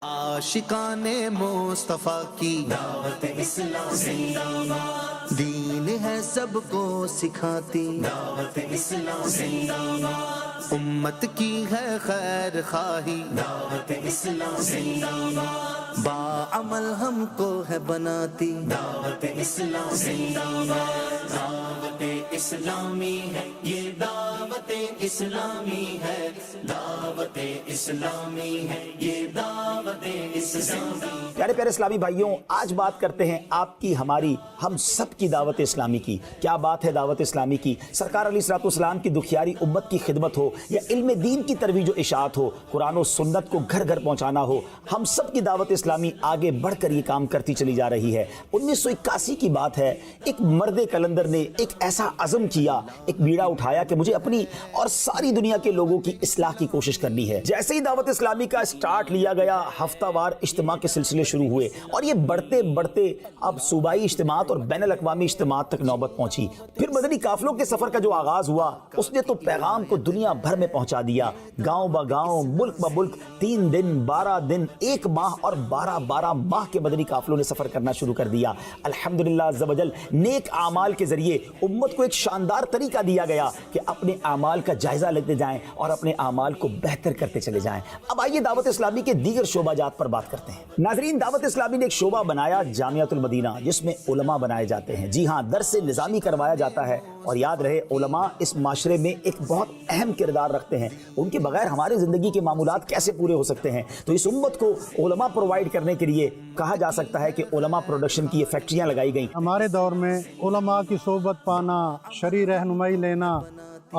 عاشقان مصطفیٰ کی دعوت اسلام زندہ باد، دین ہے سب کو سکھاتی دعوت اسلام زندہ باد، امت کی ہے خیر خواہی دعوت اسلام زندہ باد، باعمل ہم کو ہے بناتی دعوت اسلام زندہ باد، دعوت اسلامی ہے یہ دعوت اسلامی ہے، دعوت اسلامی ہے یہ دعوت اسلامی۔ پیارے پیارے اسلامی بھائیوں، آج بات کرتے ہیں آپ کی، ہماری، ہم سب کی دعوت اسلامی کی۔ کیا بات ہے دعوت اسلامی کی؟ سرکار علیہ الصلوۃ والسلام کی دکھیاری امت کی خدمت ہو یا علم دین کی ترویج و اشاعت ہو، قرآن و سنت کو گھر گھر پہنچانا ہو، ہم سب کی دعوت اسلامی آگے بڑھ کر یہ کام کرتی چلی جا رہی ہے۔ 1981 کی بات ہے، ایک مرد کلندر نے ایک ایسا عزم کیا، ایک بیڑا اٹھایا کہ مجھے اپنی اور ساری دنیا کے لوگوں کی اصلاح کی کوشش کرنی ہے۔ جیسے ہی دعوت اسلامی کا سٹارٹ لیا گیا، ہفتہ وار اجتماع کے سلسلے شروع ہوئے اور یہ بڑھتے بڑھتے اب صوبائی اجتماعات اور بین الاقوامی اجتماعات تک نوبت پہنچی۔ پھر مدنی قافلوں کے سفر کا جو آغاز ہوا، اس نے تو پیغام کو دنیا بھر میں پہنچا دیا۔ گاؤں با گاؤں، ملک با ملک، 3 دن، 12 دن، 1 ماہ اور 12 ماہ کے مدنی قافلوں نے سفر کرنا شروع کر دیا۔ الحمدللہ عز و جل، نیک اعمال کے ذریعے امت کو ایک شاندار طریقہ دیا گیا کہ اپنے اعمال کا جائزہ لیتے جائیں اور اپنے اعمال کو بہتر کرتے چلے جائیں۔ اب آئیے دعوت اسلامی کے دیگر شعبہ جات پر بات کرتے ہیں۔ ناظرین، دعوت اسلامی نے ایک شعبہ بنایا جامعۃ المدینہ، جس میں علماء بنائے جاتے ہیں۔ جی ہاں، درس نظامی کروایا جاتا ہے، اور یاد رہے علماء اس معاشرے میں ایک بہت اہم کردار رکھتے ہیں۔ ان کے بغیر ہمارے زندگی کے معمولات کیسے پورے ہو سکتے ہیں؟ تو اس امت کو علماء پرووائڈ کرنے کے لیے کہا جا سکتا ہے کہ علماء پروڈکشن کی یہ فیکٹریاں لگائی گئیں۔ ہمارے دور میں علماء کی صحبت پانا، شرعی رہنمائی لینا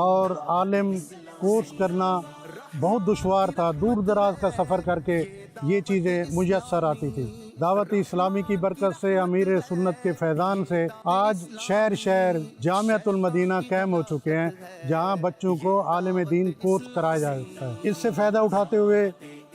اور عالم کورس کرنا بہت دشوار تھا۔ دور دراز کا سفر کر کے یہ چیزیں میسر آتی تھی۔ دعوت اسلامی کی برکت سے، امیر سنت کے فیضان سے آج شہر شہر جامعۃ المدینہ قائم ہو چکے ہیں، جہاں بچوں کو عالم دین کورس کرایا جاتا ہے۔ اس سے فائدہ اٹھاتے ہوئے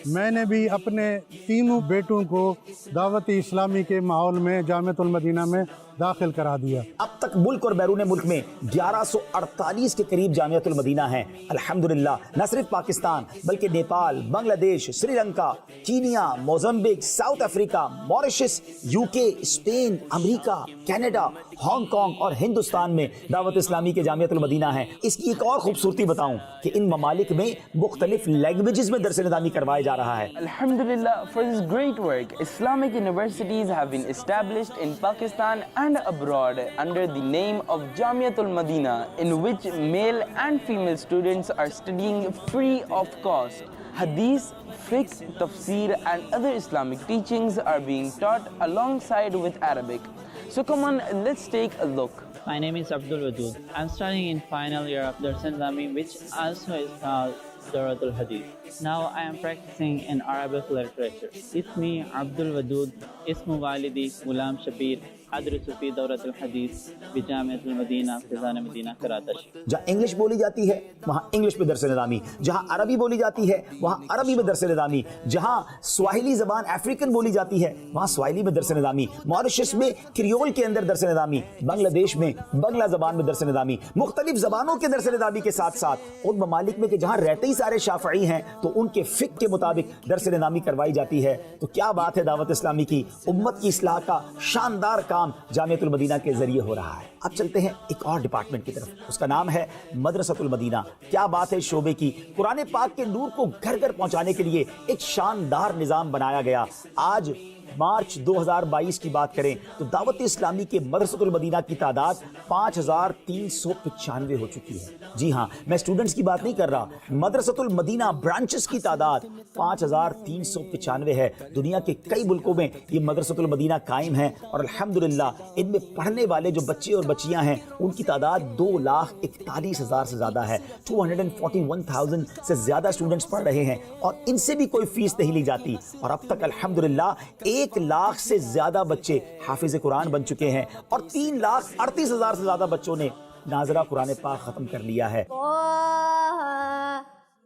میں نے بھی اپنے تینوں بیٹوں کو دعوت اسلامی کے ماحول میں جامعۃ المدینہ میں داخل کرا دیا۔ اب تک ملک اور بیرون ملک میں 1148 کے قریب جامعۃ المدینہ ہیں۔ الحمدللہ، نہ صرف پاکستان بلکہ Nepal, Bangladesh, Sri Lanka, Kenya, Mozambique, South Africa, Mauritius, UK، Spain, امریکہ، کینیڈا، ہانگ کانگ اور ہندوستان میں دعوت اسلامی کے جامعۃ المدینہ ہیں۔ اس کی ایک اور خوبصورتی بتاؤں کہ ان ممالک میں مختلف لینگویجز میں درس نظامی کروایا جا رہا ہے۔ Alhamdulillah, for this great work, Islamic universities have been established in Pakistan and abroad under the name of Jamiatul Madina, in which male and female students are studying free of cost. Hadith, fiqh, tafsir and other Islamic teachings are being taught alongside with Arabic. So come on, let's take a look. My name is Abdul Wadud. I'm studying in final year of Dars Nizami, which also is called Daratul Hadith. Now I am practicing in Arabic literature. Ismi Abdul Wadud, Ismu Walidi Ghulam Shabir, أدرس في دورة الحديث بجامعة المدينة فیضان مدینہ کراچی۔ جہاں English بولی جاتی ہے وہاں English میں درس نظامی، جہاں عربی بولی جاتی ہے وہاں عربی میں درس نظامی، جہاں سواحلی زبان افریقن بولی جاتی ہے وہاں سواحلی میں درس نظامی، موریشس میں کریول کے اندر درس نظامی، بنگلہ دیش میں بنگلہ زبان میں درس نظامی، مختلف زبانوں کے درس نظامی کے ساتھ ساتھ ان ممالک میں کہ جہاں رہتے ہی سارے شافعی ہیں تو ان کے فقہ کے مطابق درس نظامی کروائی جاتی ہے۔ تو کیا بات ہے دعوت اسلامی کی، امت کی اصلاح کا شاندار کام جامعۃ المدینہ کے ذریعے ہو رہا ہے۔ اب چلتے ہیں ایک اور ڈپارٹمنٹ کی طرف، اس کا نام ہے مدرسۃ المدینہ۔ کیا بات ہے اس شعبے کی، قرآن پاک کے نور کو گھر گھر پہنچانے کے لیے ایک شاندار نظام بنایا گیا۔ آج مارچ 2022 کی بات کریں تو دعوت اسلامی کے مدرسۃ المدینہ کی تعداد 5395 ہو چکی ہے۔ جی ہاں، میں اسٹوڈنٹس کی بات نہیں کر رہا، مدرسۃ المدینہ برانچز کی تعداد 5395 ہے۔ دنیا کے کئی ملکوں میں یہ مدرسۃ المدینہ قائم ہے، اور الحمدللہ ان میں پڑھنے والے جو بچے اور بچیاں ہیں ان کی تعداد 2,41,000 سے زیادہ ہے۔ 241,000 سے زیادہ اسٹوڈنٹس پڑھ رہے ہیں، اور ان سے بھی کوئی فیس نہیں لی جاتی، اور اب تک الحمدللہ 1,00,000 سے زیادہ بچے حافظ قرآن بن چکے ہیں، اور 3,38,000 سے زیادہ بچوں نے ناظرہ قرآن پاک ختم کر لیا ہے۔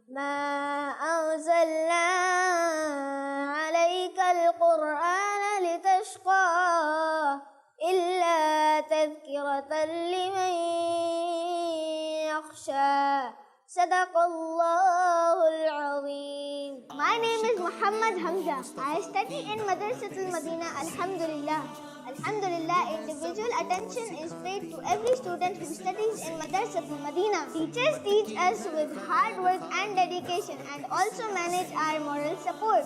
ما أنزلنا عليك القرآن لتشقى إلا تذكرة لمن يخشى Sadaqallahul Azim. My name is Muhammad Hamza. I study in Madrasatul Madina. Alhamdulillah. Alhamdulillah, individual attention is paid to every student who studies in Madrasatul Madina. Teachers teach us with hard work and dedication and also manage our moral support.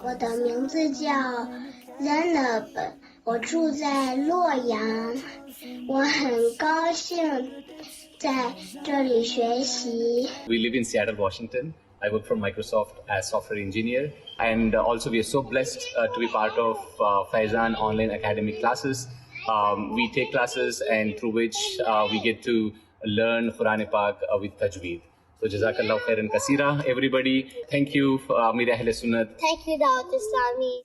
我的名字叫 Zainab， 我住在洛阳，我很高兴在这里学习。 We live in Seattle, Washington. I work for Microsoft as software engineer, and also we are so blessed to be part of Faizan Online Academy classes. We take classes and through which we get to learn Quran Pak with Tajweed. So Jazakallah khairan kaseera, everybody. Thank you, Amir Ahle Sunnat. Thank you, Dawat Islami.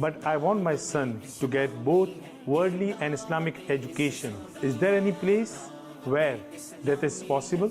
But I want my son to get both worldly and Islamic education. Is there any place where that is possible?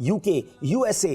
UK, USA,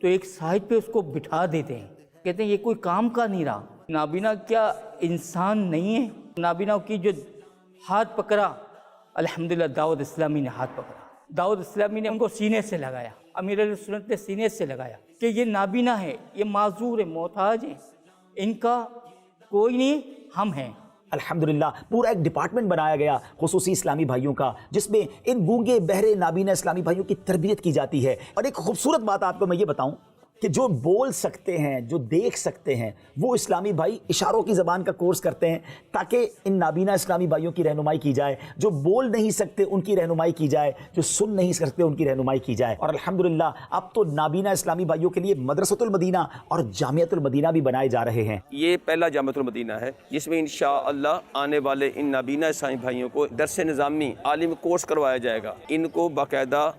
تو ایک side پہ اس کو بٹھا دیتے ہیں, کہتے ہیں یہ کوئی کام کا نہیں رہا. نابینا کیا انسان نہیں ہے؟ نابینا کی جو ہاتھ پکڑا, الحمدللہ دعوت اسلامی نے ہاتھ پکڑا, دعوت اسلامی نے ان کو سینے سے لگایا, امیر علیہ سنت نے سینے سے لگایا کہ یہ نابینا ہے, یہ معذور ہے, محتاج ہے, ان کا کوئی نہیں, ہم ہیں. الحمدللہ پورا ایک ڈپارٹمنٹ بنایا گیا خصوصی اسلامی بھائیوں کا, جس میں ان گونگے بہرے نابینا اسلامی بھائیوں کی تربیت کی جاتی ہے. اور ایک خوبصورت بات آپ کو میں یہ بتاؤں کہ جو بول سکتے ہیں, جو دیکھ سکتے ہیں, وہ اسلامی بھائی اشاروں کی زبان کا کورس کرتے ہیں تاکہ ان نابینا اسلامی بھائیوں کی رہنمائی کی جائے. جو بول نہیں سکتے ان کی رہنمائی کی جائے, جو سن نہیں سکتے ان کی رہنمائی کی جائے. اور الحمدللہ اب تو نابینا اسلامی بھائیوں کے لیے مدرسۃ المدینہ اور جامعۃ المدینہ بھی بنائے جا رہے ہیں. یہ پہلا جامعۃ المدینہ ہے جس میں انشاءاللہ آنے والے ان نابینا اسلامی بھائیوں کو درس نظامی عالم کورس کروایا جائے گا. ان کو باقاعدہ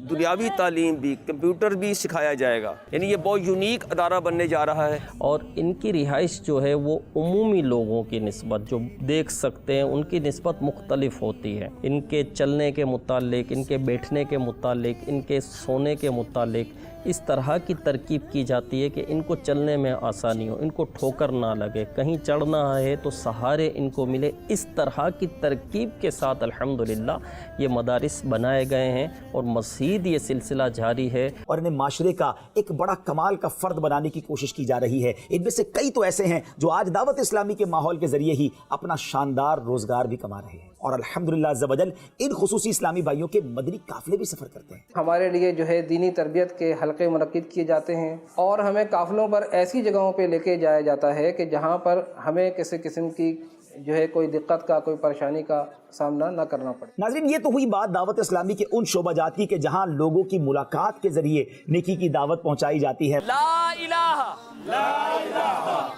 دنیاوی تعلیم بھی, کمپیوٹر بھی سکھایا جائے گا. یعنی یہ بہت یونیک ادارہ بننے جا رہا ہے. اور ان کی رہائش جو ہے وہ عمومی لوگوں کی نسبت, جو دیکھ سکتے ہیں ان کی نسبت مختلف ہوتی ہے. ان کے چلنے کے متعلق, ان کے بیٹھنے کے متعلق, ان کے سونے کے متعلق اس طرح کی ترکیب کی جاتی ہے کہ ان کو چلنے میں آسانی ہو, ان کو ٹھوکر نہ لگے, کہیں چڑھنا ہے تو سہارے ان کو ملے. اس طرح کی ترکیب کے ساتھ الحمدللہ یہ مدارس بنائے گئے ہیں اور مزید یہ سلسلہ جاری ہے. اور انہیں معاشرے کا ایک بڑا کمال کا فرد بنانے کی کوشش کی جا رہی ہے. ان میں سے کئی تو ایسے ہیں جو آج دعوت اسلامی کے ماحول کے ذریعے ہی اپنا شاندار روزگار بھی کما رہے ہیں. اور الحمدللہ عز و جل ان خصوصی اسلامی بھائیوں کے مدنی قافلے بھی سفر کرتے ہیں. ہمارے لیے جو ہے دینی تربیت کے حلقے منعقد کیے جاتے ہیں, اور ہمیں قافلوں پر ایسی جگہوں پہ لے کے جایا جاتا ہے کہ جہاں پر ہمیں کسی قسم کی جو ہے کوئی دقت کا, کوئی پریشانی کا سامنا نہ کرنا پڑے. ناظرین, یہ تو ہوئی بات دعوت اسلامی کے ان شعبہ جات کی کہ جہاں لوگوں کی ملاقات کے ذریعے نیکی کی دعوت پہنچائی جاتی ہے. لا الہ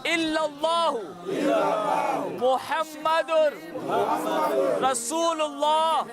الا اللہ محمد رسول اللہ.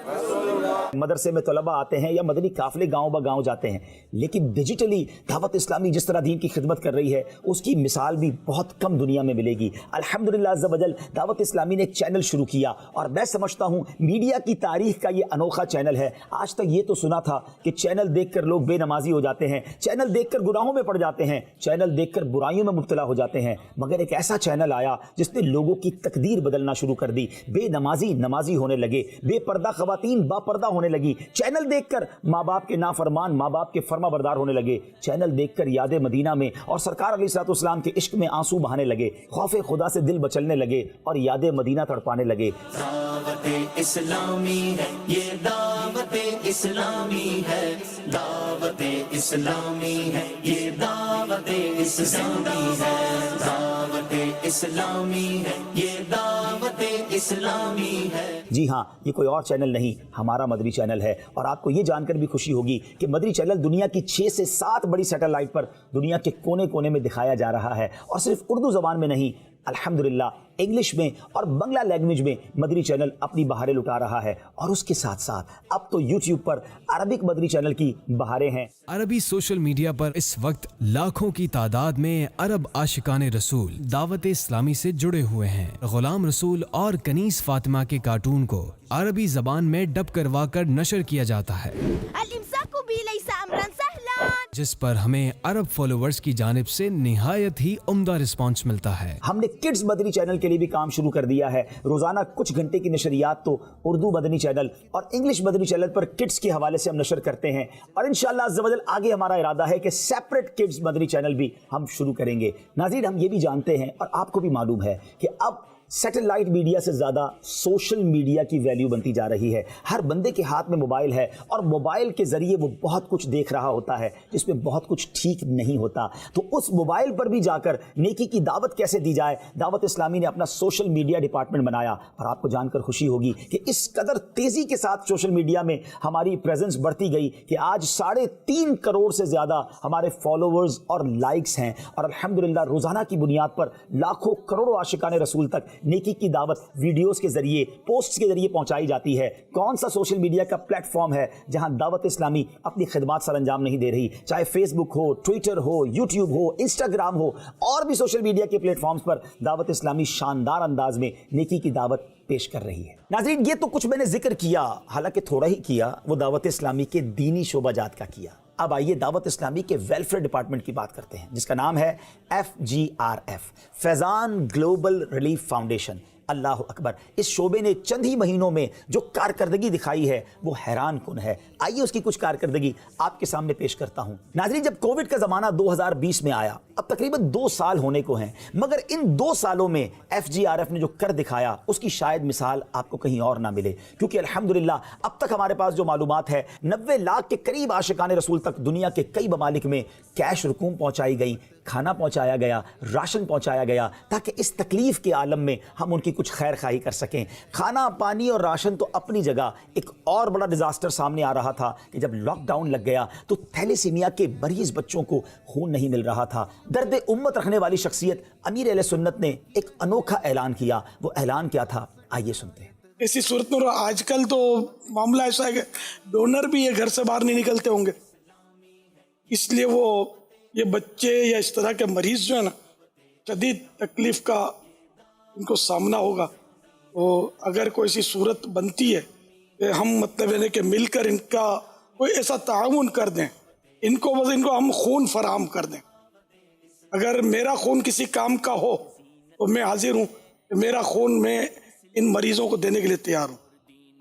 مدرسے میں طلبہ آتے ہیں یا مدنی قافلے گاؤں با گاؤں جاتے ہیں, لیکن ڈیجیٹلی دعوت اسلامی جس طرح دین کی خدمت کر رہی ہے اس کی مثال بھی بہت کم دنیا میں ملے گی. الحمدللہ عز و جل دعوت اسلامی نے ایک چینل شروع کیا, اور میں سمجھتا ہوں میڈیا کی تاریخ کا یہ انوکھا چینل ہے. آج تک یہ تو سنا تھا کہ چینل دیکھ کر لوگ بے نمازی ہو جاتے ہیں, چینل دیکھ کر گناہوں میں پڑ جاتے ہیں, چینل دیکھ کر برائیوں میں مبتلا ہو جاتے ہیں. مگر ایک ایسا چینل آیا جس نے لوگوں کی تقدیر بدلنا شروع کر دی. بے نمازی نمازی ہونے لگے, بے پردہ خواتین با پردہ ہونے لگی. چینل دیکھ کر ماں باپ کے نافرمان ماں باپ کے فرما بردار ہونے لگے. چینل دیکھ کر یاد مدینہ میں اور سرکار علیہ الصلوۃ والسلام کے عشق میں آنسو بہانے لگے, خوف خدا سے دل بچلنے لگے اور یاد مدینہ تڑپانے لگے. دعوت اسلامی ہے یہ, دعوت اسلامی ہے, دعوت اسلامی ہے یہ, دعوت اسلامی ہے, دعوت اسلامی ہے یہ, دعوت اسلامی ہے. جی ہاں, یہ کوئی اور چینل نہیں, ہمارا مدنی چینل ہے. اور آپ کو یہ جان کر بھی خوشی ہوگی کہ مدنی چینل دنیا کی 6 سے 7 بڑی سیٹلائٹ پر دنیا کے کونے کونے میں دکھایا جا رہا ہے. اور صرف اردو زبان میں نہیں, الحمدللہ انگلش میں اور بنگلہ لینگویج میں مدنی چینل اپنی بہاریں لٹا رہا ہے. اور اس کے ساتھ ساتھ اب تو یوٹیوب پر عربک مدنی چینل کی بہاریں ہیں. عربی سوشل میڈیا پر اس وقت لاکھوں کی تعداد میں عرب عاشقان رسول دعوت اسلامی سے جڑے ہوئے ہیں. غلام رسول اور کنیز فاطمہ کے کارٹون کو عربی زبان میں ڈب کروا کر نشر کیا جاتا ہے, جس پر ہمیں عرب فالوورز کی جانب سے نہایت ہی عمدہ رسپانس ملتا ہے. ہم نے کڈز مدنی چینل کے لیے بھی کام شروع کر دیا ہے. روزانہ کچھ گھنٹے کی نشریات تو اردو مدنی چینل اور انگلش مدنی چینل پر کڈز کے حوالے سے ہم نشر کرتے ہیں, اور انشاءاللہ عز و جل آگے ہمارا ارادہ ہے کہ سیپریٹ کڈز مدنی چینل بھی ہم شروع کریں گے. ناظرین, ہم یہ بھی جانتے ہیں اور آپ کو بھی معلوم ہے کہ اب سیٹلائٹ میڈیا سے زیادہ سوشل میڈیا کی ویلیو بنتی جا رہی ہے. ہر بندے کے ہاتھ میں موبائل ہے, اور موبائل کے ذریعے وہ بہت کچھ دیکھ رہا ہوتا ہے جس میں بہت کچھ ٹھیک نہیں ہوتا. تو اس موبائل پر بھی جا کر نیکی کی دعوت کیسے دی جائے, دعوت اسلامی نے اپنا سوشل میڈیا ڈپارٹمنٹ بنایا. اور آپ کو جان کر خوشی ہوگی کہ اس قدر تیزی کے ساتھ سوشل میڈیا میں ہماری پریزنس بڑھتی گئی کہ آج 3.5 کروڑ سے زیادہ ہمارے فالوورز اور لائکس ہیں. اور الحمدللہ روزانہ کی بنیاد پر لاکھوں کروڑوں عاشقان رسول تک نیکی کی دعوت ویڈیوز کے ذریعے پوسٹس کے ذریعے پہنچائی جاتی ہے؟ کون سا سوشل میڈیا کا پلیٹ فارم ہے جہاں دعوت اسلامی اپنی خدمات سر انجام نہیں دے رہی؟ چاہے فیس بک ہو، ٹویٹر ہو، یوٹیوب ہو، انسٹاگرام ہو، اور بھی سوشل میڈیا کے پلیٹ فارمز پر دعوت اسلامی شاندار انداز میں نیکی کی دعوت پیش کر رہی ہے۔ ناظرین، یہ تو کچھ میں نے ذکر کیا، حالانکہ تھوڑا ہی کیا، وہ دعوت اسلامی کے دینی شعبہ جات کا کیا۔ اب آئیے دعوت اسلامی کے ویلفیئر ڈپارٹمنٹ کی بات کرتے ہیں، جس کا نام ہے FGRF، فیضان گلوبل ریلیف فاؤنڈیشن۔ اللہ اکبر، اس شعبے نے چند ہی مہینوں میں جو کارکردگی دکھائی ہے وہ حیران کن ہے۔ آئیے اس کی کچھ کارکردگی آپ کے سامنے پیش کرتا ہوں۔ ناظرین، جب کووڈ کا زمانہ 2020 میں آیا، اب تقریباً 2 سال ہونے کو ہیں، مگر ان 2 سالوں میں FGRF نے جو کر دکھایا اس کی شاید مثال آپ کو کہیں اور نہ ملے، کیونکہ الحمدللہ اب تک ہمارے پاس جو معلومات ہے 90 لاکھ کے قریب عاشقان رسول تک دنیا کے کئی ممالک میں کیش رقوم پہنچائی گئی، کھانا پہنچایا گیا، راشن پہنچایا گیا، تاکہ اس تکلیف کے عالم میں ہم ان کی کچھ خیر خواہی کر سکیں۔ کھانا، پانی اور راشن تو اپنی جگہ، ایک اور بڑا ڈیزاسٹر سامنے آ رہا تھا کہ جب لاک ڈاؤن لگ گیا تو تھیلیسیمیا کے مریض بچوں کو خون نہیں مل رہا تھا۔ درد امت رکھنے والی شخصیت امیر اہل سنت نے ایک انوکھا اعلان کیا۔ وہ اعلان کیا تھا، آئیے سنتے ہیں۔ ایسی صورت میں آج کل تو معاملہ ایسا ہے کہ ڈونر بھی یہ گھر سے باہر نہیں نکلتے ہوں گے، اس لیے وہ یہ بچے یا اس طرح کے مریض جو ہے نا، شدید تکلیف کا ان کو سامنا ہوگا۔ تو اگر کوئی سی صورت بنتی ہے کہ ہم مطلب ہے کہ مل کر ان کا کوئی ایسا تعاون کر دیں، ان کو ہم خون فراہم کر دیں۔ اگر میرا خون کسی کام کا ہو تو میں حاضر ہوں کہ میرا خون میں ان مریضوں کو دینے کے لیے تیار ہوں۔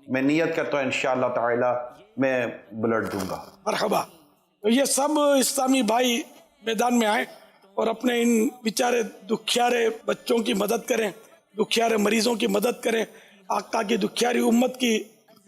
میں نیت کرتا ہوں انشاءاللہ تعالی میں بلڈ دوں گا۔ مرحبا۔ تو یہ سب اسلامی بھائی میدان میں آئیں اور اپنے ان بیچارے دکھیارے بچوں کی مدد کریں، دکھیارے مریضوں کی مدد کریں، آقا کی دکھیاری امت کی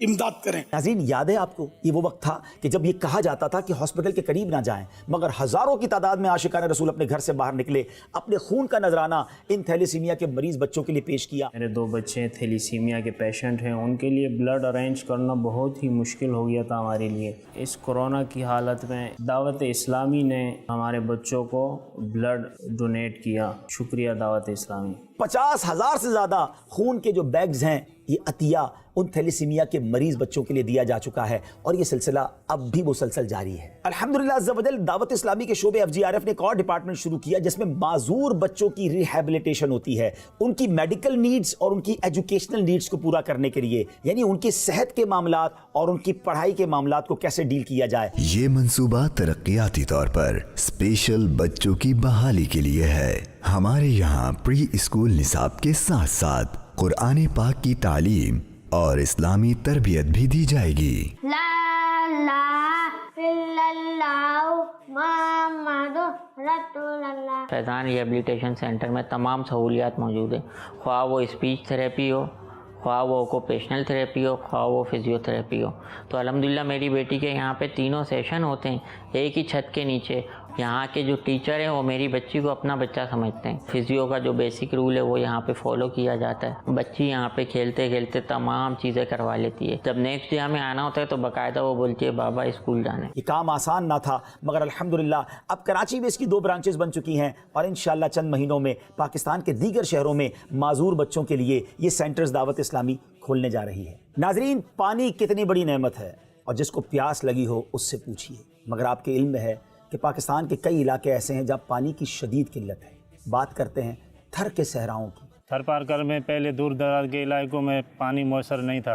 امداد کریں۔ ناظرین، یاد ہے آپ کو یہ وہ وقت تھا کہ جب یہ کہا جاتا تھا کہ ہاسپٹل کے قریب نہ جائیں، مگر ہزاروں کی تعداد میں عاشقان رسول اپنے گھر سے باہر نکلے، اپنے خون کا نذرانہ ان تھیلیسیمیا کے مریض بچوں کے لیے پیش کیا۔ میرے 2 بچے تھیلیسیمیا کے پیشنٹ ہیں، ان کے لیے بلڈ ارینج کرنا بہت ہی مشکل ہو گیا تھا ہمارے لیے۔ اس کورونا کی حالت میں دعوت اسلامی نے ہمارے بچوں کو بلڈ ڈونیٹ کیا۔ شکریہ دعوت اسلامی۔ 50,000 سے زیادہ خون کے جو بیگز ہیں، یہ عطیہ ان تھیلیسیمیا کے مریض بچوں کے لیے دیا جا چکا ہے، اور یہ سلسلہ اب بھی مسلسل جاری ہے۔ الحمدللہ عز و جل دعوت اسلامی کے شعبے FGRF نے ایک اور ڈپارٹمنٹ شروع کیا جس میں معذور بچوں کی ریہیبلیٹیشن ہوتی ہے، ان کی میڈیکل نیڈز اور ان کی ایجوکیشنل نیڈز کو پورا کرنے کے لیے، یعنی ان کی صحت کے معاملات اور ان کی پڑھائی کے معاملات کو کیسے ڈیل کیا جائے۔ یہ منصوبہ ترقیاتی طور پر اسپیشل بچوں کی بحالی کے لیے ہے۔ ہمارے یہاں پری اسکول نصاب کے ساتھ ساتھ قرآن پاک کی تعلیم اور اسلامی تربیت بھی دی جائے گی۔ لا الہ الا اللہ محمد رسول اللہ۔ فیضان ریہیبلیٹیشن سینٹر میں تمام سہولیات موجود ہیں، خواہ وہ اسپیچ تھراپی ہو، خواہ وہ اوکوپیشنل تھراپی ہو، خواہ وہ فزیو تھراپی ہو۔ تو الحمدللہ میری بیٹی کے یہاں پہ 3 سیشن ہوتے ہیں ایک ہی چھت کے نیچے۔ یہاں کے جو ٹیچر ہیں وہ میری بچی کو اپنا بچہ سمجھتے ہیں۔ فزیو کا جو بیسک رول ہے وہ یہاں پہ فالو کیا جاتا ہے۔ بچی یہاں پہ کھیلتے کھیلتے تمام چیزیں کروا لیتی ہے۔ جب نیکسٹ ڈے ہمیں آنا ہوتا ہے تو باقاعدہ وہ بولتی ہے بابا اسکول جانا ہے۔ یہ کام آسان نہ تھا، مگر الحمدللہ اب کراچی میں اس کی 2 برانچز بن چکی ہیں، اور انشاءاللہ چند مہینوں میں پاکستان کے دیگر شہروں میں معذور بچوں کے لیے یہ سینٹرز دعوت اسلامی کھولنے جا رہی ہے۔ ناظرین، پانی کتنی بڑی نعمت ہے، اور جس کو پیاس لگی ہو اس سے پوچھیے، مگر آپ کے علم میں ہے کہ پاکستان کے کئی علاقے ایسے ہیں جہاں پانی کی شدید قلت ہے۔ بات کرتے ہیں تھر کے صحراؤں کی۔ تھر پارکر میں پہلے دور دراز کے علاقوں میں پانی میسر نہیں تھا،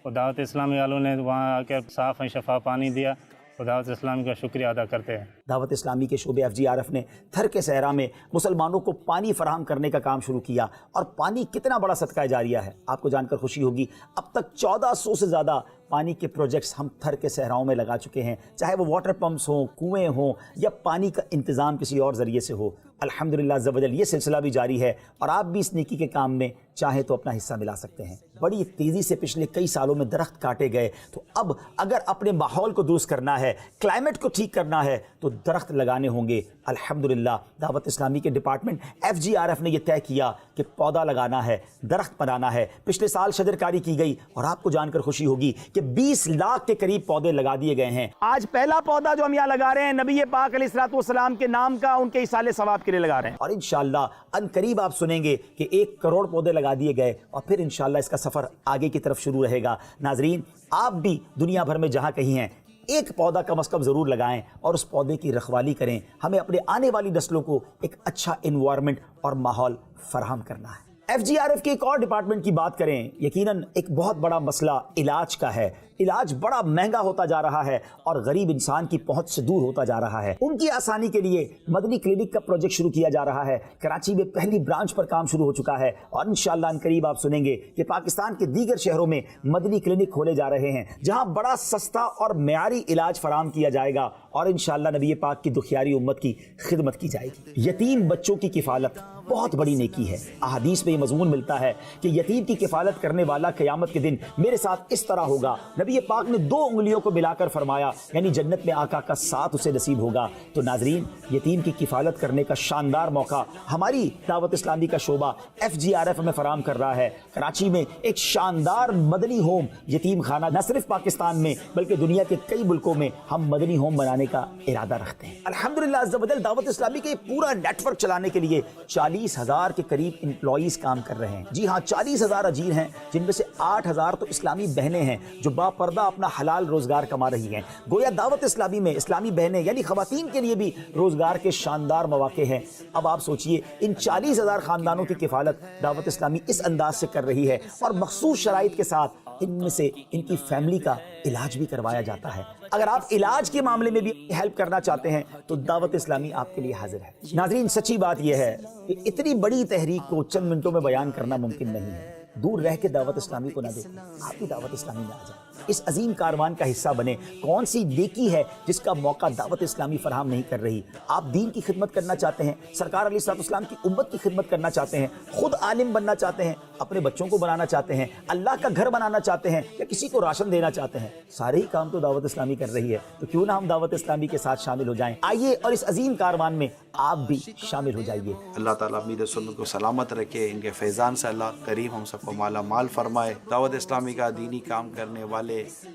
اور دعوت اسلامی والوں نے وہاں آ کر صاف شفاف پانی دیا، اور دعوت اسلامی کا شکریہ ادا کرتے ہیں۔ دعوت اسلامی کے شعبے FGRF نے تھر کے صحرا میں مسلمانوں کو پانی فراہم کرنے کا کام شروع کیا، اور پانی کتنا بڑا صدقہ جاریہ ہے آپ کو جان کر خوشی ہوگی۔ اب تک 1400 سے زیادہ پانی کے پروجیکٹس ہم تھر کے صحراؤں میں لگا چکے ہیں، چاہے وہ واٹر پمپس ہوں، کنویں ہوں، یا پانی کا انتظام کسی اور ذریعے سے ہو۔ الحمدللہ عز و جل یہ سلسلہ بھی جاری ہے، اور آپ بھی اس نیکی کے کام میں چاہیں تو اپنا حصہ ملا سکتے ہیں۔ بڑی تیزی سے پچھلے کئی سالوں میں درخت کاٹے گئے، تو اب اگر اپنے ماحول کو درست کرنا ہے، کلائمیٹ کو ٹھیک کرنا ہے، تو درخت لگانے ہوں گے۔ الحمدللہ دعوت اسلامی کے ڈپارٹمنٹ FGRF نے یہ طے کیا کہ پودا لگانا ہے، درخت بنانا ہے۔ پچھلے سال شجرکاری کی گئی، اور آپ کو جان کر خوشی ہوگی کہ کہ 20 لاکھ کے قریب پودے لگا دیے گئے ہیں. آج پہلا پودا جو ہم یہاں لگا رہے ہیں نبی پاک علیہ الصلوۃ والسلام کے نام کا، ان کے ایصال ثواب کے لیے لگا رہے ہیں. اور انشاءاللہ ان قریب آپ سنیں گے کہ 1 کروڑ پودے لگا دیے گئے اور پھر انشاءاللہ اس کا سفر آگے کی طرف شروع رہے گا. ناظرین، آپ بھی دنیا بھر میں جہاں کہیں ہیں ایک پودا کم از کم ضرور لگائیں اور اس پودے کی رکھوالی کریں. ہمیں اپنے آنے والی نسلوں کو ایک اچھا انوائرمنٹ اور ماحول فراہم کرنا ہے. FGRF کے ایک اور ڈپارٹمنٹ کی بات کریں، یقیناً ایک بہت بڑا مسئلہ علاج کا ہے. علاج بڑا مہنگا ہوتا جا رہا ہے اور غریب انسان کی پہنچ سے دور ہوتا جا رہا ہے. ان کی آسانی کے لیے مدنی کلینک کا پروجیکٹ شروع کیا جا رہا ہے. کراچی میں پہلی برانچ پر کام شروع ہو چکا ہے اور انشاءاللہ ان قریب آپ سنیں گے کہ پاکستان کے دیگر شہروں میں مدنی کلینک کھولے جا رہے ہیں جہاں بڑا سستا اور معیاری علاج فراہم کیا جائے گا اور انشاءاللہ نبی پاک کی دکھیاری امت کی خدمت کی جائے گی. یتیم بچوں کی کفالت بہت بڑی نیکی ہے. احادیث میں یہ مضمون ملتا ہے کہ یتیم کی کفالت کرنے والا قیامت کے دن میرے ساتھ اس طرح ہوگا. نبی پاک نے 2 انگلیوں کو ملا کر فرمایا یعنی جنت میں آقا کا ساتھ اسے نصیب ہوگا. تو ناظرین، یتیم کی کفالت کرنے کا شاندار موقع ہماری دعوت اسلامی کا شعبہ FGRF ہمیں فراہم کر رہا ہے. کراچی میں ایک شاندار مدنی ہوم یتیم خانہ نہ صرف پاکستان میں بلکہ دنیا کے کئی ملکوں میں ہم مدنی ہوم بنانے کا ارادہ رکھتے ہیں. الحمدللہ عز و جل دعوت اسلامی کے پورا نیٹ ورک چلانے کے لیے 40,000 کے قریب امپلائیز کام کر رہے ہیں. جی ہاں، 40,000 اجیر ہیں جن میں سے 8,000 تو اسلامی بہنیں ہیں جو باپردہ اپنا حلال روزگار کما رہی ہیں. گویا دعوت اسلامی میں اسلامی بہنیں یعنی خواتین کے لیے بھی روزگار کے شاندار مواقع ہیں. اب آپ سوچئے ان 40,000 خاندانوں کی کفالت دعوت اسلامی اس انداز سے کر رہی ہے اور مخصوص شرائط کے ساتھ ان میں سے ان کی فیملی کا علاج بھی کروایا جاتا ہے. اگر آپ علاج کے معاملے میں بھی ہیلپ کرنا چاہتے ہیں تو دعوت اسلامی آپ کے لیے حاضر ہے. ناظرین، سچی بات یہ ہے کہ اتنی بڑی تحریک کو چند منٹوں میں بیان کرنا ممکن نہیں ہے. دور رہ کے دعوت اسلامی کو نہ دیکھیں، آپ بھی دعوت اسلامی میں آ جائیں، اس عظیم کاروان کا حصہ بنے. کون سی نیکی ہے جس کا موقع دعوت اسلامی فراہم نہیں کر رہی؟ آپ دین کی خدمت کرنا چاہتے ہیں، سرکار علیہ الصلوۃ والسلام کی امت کی خدمت کرنا چاہتے ہیں، خود عالم بننا چاہتے ہیں، اپنے بچوں کو بنانا چاہتے ہیں، اللہ کا گھر بنانا چاہتے ہیں یا کسی کو راشن دینا چاہتے ہیں، سارے ہی کام تو دعوت اسلامی کر رہی ہے. تو کیوں نہ ہم دعوت اسلامی کے ساتھ شامل ہو جائیں. آئیے اور اس عظیم کاروان میں آپ بھی شامل ہو جائیے. اللہ تعالیٰ امیر سنت کو سلامت رکھے، ان کے فیضان سے اللہ کریم ہم سب کو مالا مال فرمائے. دعوت اسلامی کا دینی کام کرنے والے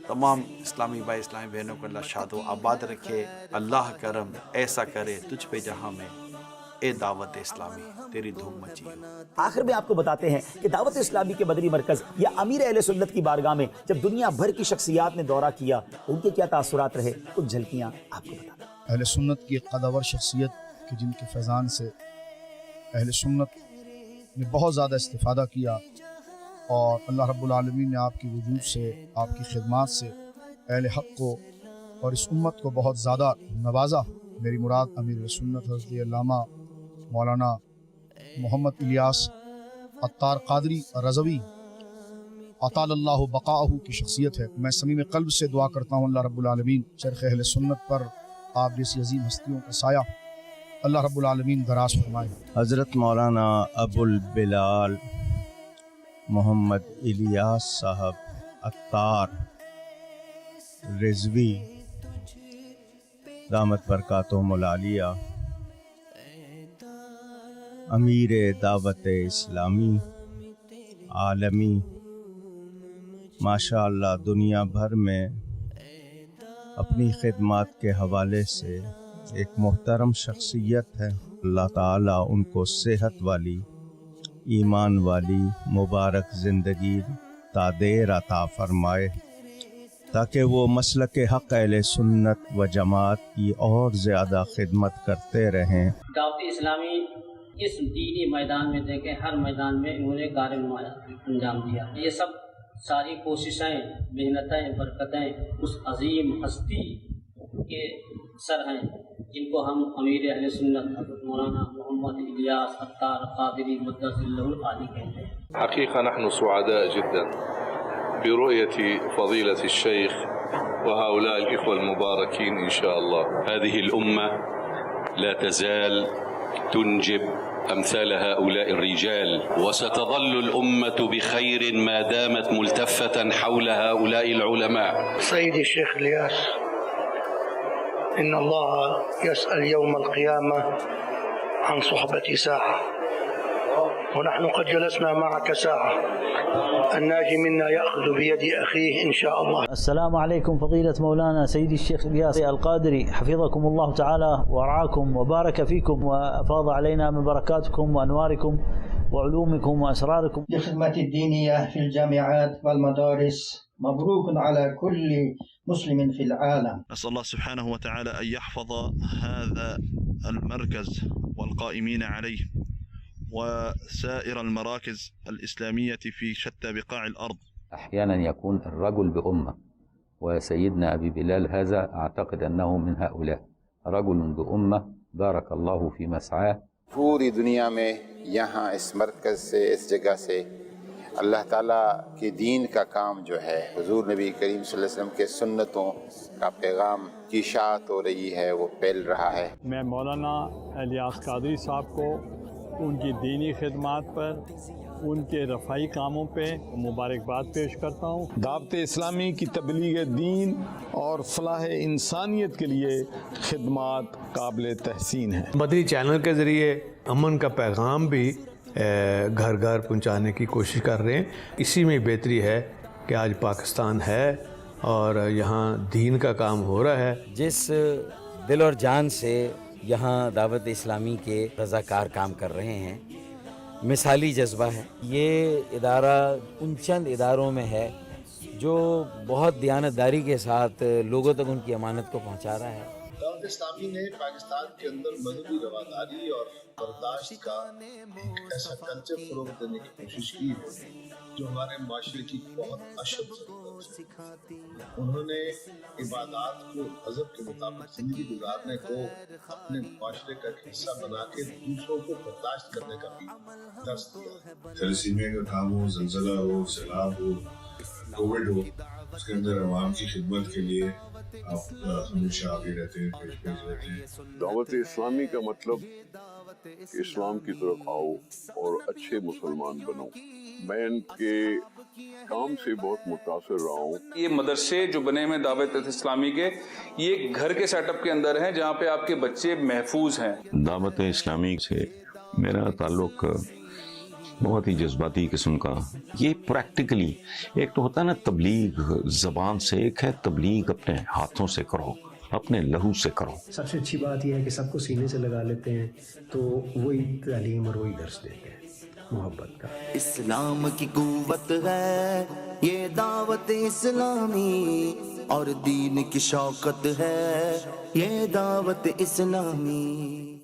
تمام اسلامی بھائی اسلامی بہنوں کو اللہ شاد و آباد رکھے. اللہ کرم ایسا کرے تجھ پہ جہاں میں، اے دعوت اسلامی تیری دھوم مچی. آخر میں آپ کو بتاتے ہیں کہ دعوت اسلامی کے مدنی مرکز یا امیر اہل سنت کی بارگاہ میں جب دنیا بھر کی شخصیات نے دورہ کیا ان کے کیا تاثرات رہے، کچھ جھلکیاں آپ کو بتاتے ہیں. اہل سنت کی قدور شخصیت کہ جن کے فیضان سے اہل سنت نے بہت زیادہ استفادہ کیا اور اللہ رب العالمین نے آپ کی وجود سے، آپ کی خدمات سے اہل حق کو اور اس امت کو بہت زیادہ نوازا. میری مراد امیر سنت حضرت علامہ مولانا محمد الیاس عطار قادری رضوی اطال اللہ بقاءہ کی شخصیت ہے. میں صمیم قلب سے دعا کرتا ہوں اللہ رب العالمین چرخ اہل سنت پر آپ جیسی عظیم ہستیوں کا سایہ اللہ رب العالمین دراز فرمائے. حضرت مولانا ابو البلال محمد الیاس صاحب عطار رضوی دامت برکاتہم العالیہ امیر دعوت اسلامی عالمی، ماشاء اللہ دنیا بھر میں اپنی خدمات کے حوالے سے ایک محترم شخصیت ہے. اللہ تعالیٰ ان کو صحت والی، ایمان والی مبارک زندگی تا دیر عطا فرمائے تاکہ وہ مسلک حق اہل سنت و جماعت کی اور زیادہ خدمت کرتے رہیں. دعوت اسلامی اس دینی میدان میں دیکھیں، ہر میدان میں انہوں نے کار انجام دیا. یہ سب ساری کوششیں، محنتیں، برکتیں اس عظیم ہستی کے سر ہیں جن کو ہم امیر اہل سنت حضرت مولانا محمد الیاس عطار قادری مدث اللہ العالی کہتے ہیں. حقيقة نحن سعداء جدا برؤية فضيلة الشيخ وهؤلاء الإخوة المباركين إن شاء الله. هذه الأمة لا تزال تنجب أمثال هؤلاء الرجال، وستظل الأمة بخير ما دامت ملتفة حول هؤلاء العلماء. سيدي الشيخ الياس، إن الله يسأل يوم القيامة عن صحبة ساعة، ونحن قد جلسنا معك ساعة. الناجي منا يأخذ بيد أخيه إن شاء الله. السلام عليكم فضيلة مولانا سيدي الشيخ الياس القادري، حفظكم الله تعالى ورعاكم وبارك فيكم وأفاض علينا من بركاتكم وأنواركم وعلومكم وأسراركم. للخدمة الدينية في الجامعات والمدارس. مبروك على كل مسلم في العالم. نسأل الله سبحانه وتعالى أن يحفظ هذا المركز والقائمين عليه وسائر المراكز الإسلامية في شتى بقاع الأرض. أحيانا يكون الرجل بأمة، وسيدنا أبي بلال هذا أعتقد أنه من هؤلاء، رجل بأمة بارك الله في مسعاه. پوری دنیا میں یہاں اس مرکز سے، اس جگہ سے اللہ تعالیٰ کے دین کا کام جو ہے، حضور نبی کریم صلی اللہ علیہ وسلم کے سنتوں کا پیغام کی اشاعت ہو رہی ہے، وہ پھیل رہا ہے. میں مولانا الیاس قادری صاحب کو ان کی دینی خدمات پر، ان کے رفائی کاموں پہ مبارکباد پیش کرتا ہوں. دعوت اسلامی کی تبلیغ دین اور فلاح انسانیت کے لیے خدمات قابل تحسین ہیں. مدنی چینل کے ذریعے امن کا پیغام بھی گھر گھر پہنچانے کی کوشش کر رہے ہیں. اسی میں بہتری ہے کہ آج پاکستان ہے اور یہاں دین کا کام ہو رہا ہے. جس دل اور جان سے یہاں دعوت اسلامی کے رضاکار کام کر رہے ہیں، مثالی جذبہ ہے. یہ ادارہ ان چند اداروں میں ہے جو بہت دیانتداری کے ساتھ لوگوں تک ان کی امانت کو پہنچا رہا ہے. دعوت اسلامی نے پاکستان کے اندر مذہبی رواداری اور برداشت کا ایک ایسا کلچر فروغ دینے کی کوشش کی ہے جو ہمارے معاشرے کی بہت اشد ضرورت ہے. انہوں نے عبادات کو مذہب کے مطابق زندگی گزارنے کو اپنے معاشرے کا ایک حصہ بنا کے دوسروں کو برداشت کرنے کا بھی درس دیا. تھیلیسیمیا کا کام ہو، زلزلہ ہو، سیلاب ہو، کووڈ ہو، اس کے اندر عوام کی خدمت کے لیے آپ ہمیشہ آگے رہتے ہیں، پیش رہتے ہیں. دعوت اسلامی کا مطلب کہ اسلام کی طرف آؤ اور اچھے مسلمان بنو. میں ان کے کام سے بہت متاثر رہا ہوں. یہ مدرسے جو بنے ہوئے دعوت اسلامی کے، یہ گھر کے سیٹ اپ کے اندر ہیں جہاں پہ آپ کے بچے محفوظ ہیں. دعوت اسلامی سے میرا تعلق بہت ہی جذباتی قسم کا. یہ پریکٹیکلی ایک تو ہوتا ہے نا تبلیغ زبان سے، ایک ہے تبلیغ اپنے ہاتھوں سے کرو، اپنے لہو سے کرو. سب سے اچھی بات یہ ہے کہ سب کو سینے سے لگا لیتے ہیں تو وہی تعلیم اور وہی درس دیتے ہیں محبت کا. اسلام کی قوت ہے یہ دعوت اسلامی، اور دین کی شوکت ہے یہ دعوت اسلامی.